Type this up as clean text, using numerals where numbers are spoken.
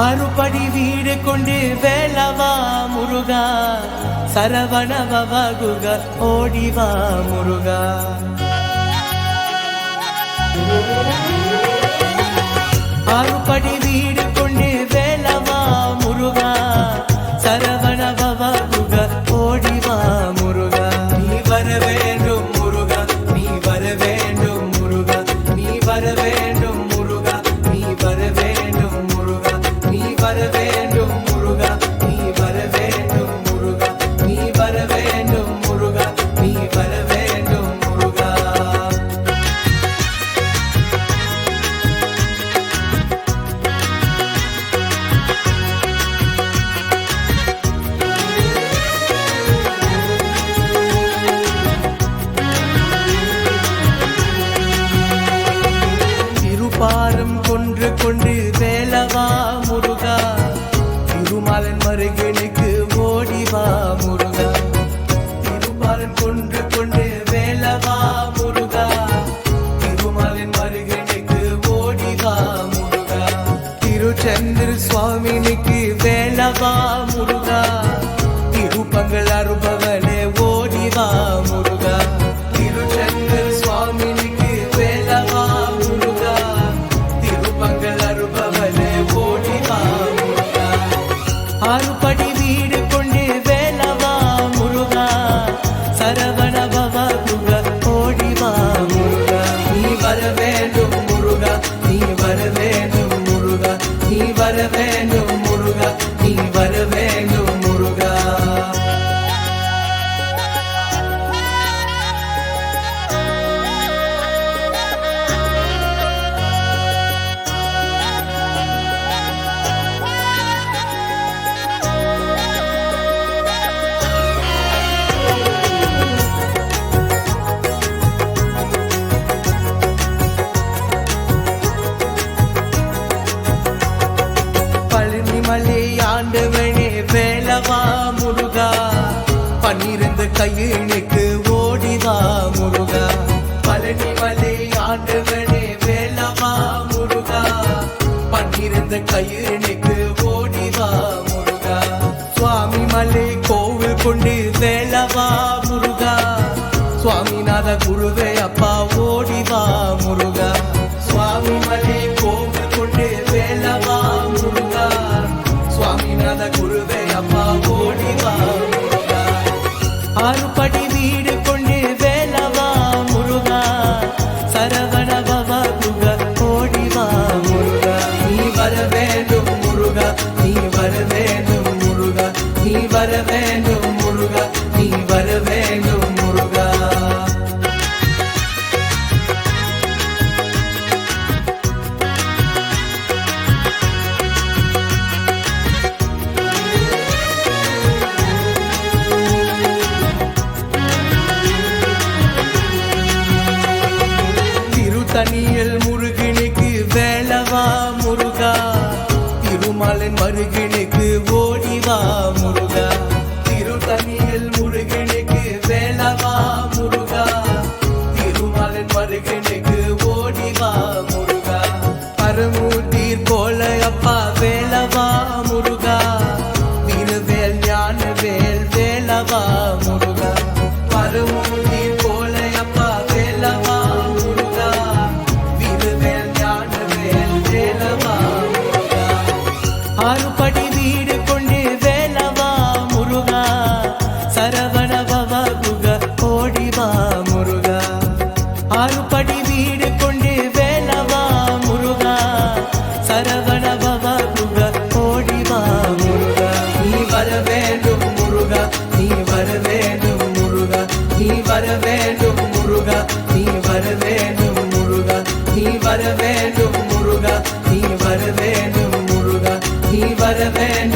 ஆறுபடி வீடு கொண்டு வேலவா முருகா, சரவண பவகுக ஓடிவா முருகா. ஆறுபடி வீடு கொண்டு வேலவா முருகா, சரவண பவகுக ஓடிவா முருகா. நீ வர வேண்டும் முருகா, நீ வர வேண்டும் முருகா, நீ வர வேண்டும் முருகா, நீ வர வேண்டும் முருகா, நீ வர வேண்டும் முருகா, நீ வர வேண்டும் முருகா, நீ வர வேண்டும் முருகா, நீ வர வேண்டும் முருகா. திருப்பாரம் கொன்று கொண்டு வேலவா முருகா, திருமாலன் மருகனுக்கு ஓடிவா முருகா. திருப்பாரம் கொன்று கொண்டு வேலவா முருகா, திருமாலன் மருகனுக்கு ஓடிவா முருகா. திருச்சந்திர சுவாமினிக்கு வேலவா முருகா, திருப்பங்கள் அருபவனே ஓடிவா முருகா. திருச்சந்திர சுவாமினிக்கு வேலவா முருகா, திருப்பங்கள் அருபவனே ஓடிவா முருகா. ஆறுபடி வீடு கொண்டு வேலவா முருகா, சரவண பவகுக ஓடிவா முருகா. நீ வர வேண்டும் முருகா, நீ வர வேண்டும் முருகா, நீ வர வேண்டும் முருகா, நீ வர வேண்டும் முருகா. பழனிமலை ஆண்டவனே வேலவா முருகா, 12 கையினுக்கு ஓடிவா முருகா. பழனிமலை ஆண்டவனே வேலவா முருகா, 12 கையினுக்கு ஓடிவா முருகா. சுவாமி மலை கோவில் கொண்டு வேலவா முருகா, சுவாமிநாத குருவே அப்பா ஓடிவா முருகா. சுவாமி மலை கோவில் கொண்டு வேலவா முருகா, சுவாமிநாத குருவே அப்பா ஓடிவா முருகா. ஆறுபடி வீடு கொண்டு வேலவா முருகா, சரவண பவகுக ஓடிவா முருகா. நீ வர வேண்டும் முருகா, நீ வர வேண்டும் முருகா, நீ வர வேண்டும் முருகா, நீ வர வேண்டும் முருகா. திருத்தணியில் முருகனுக்கு வேலவா முருகா, திருமாலன் மருகனுக்கு ஓடிவா முருகா. திருத்தணியில் முருகனுக்கு வேலவா முருகா, திருமாலன் மருகனுக்கு ஓடிவா முருகா. பரமூர்த்தீர் போல அப்பா வேலவா முருகா, வீரவேல் ஞானவேல் வேலவா முருகா. பரமூர்த்தீர் போல அப்பா வேலவா முருகா, வீரவேல் ஞானவேல் வேலவா முருகா. ஆறுபடி வீடு கொண்டு வேலவா முருகா, சரவண பவகுக ஓடிவா முருகா. ஆறுபடி வீடு கொண்டு வேலவா முருகா, சரவண பவகுக ஓடிவா முருகா. நீ வர வேண்டும் முருகா, நீ வர வேண்டும் முருகா, நீ வர வேண்டும் முருகா, நீ வர வேண்டும் முருகா, நீ வர வேண்டும் முருகா, நீ வர வேண்டும் முருகா, நீ வர வேண்டும்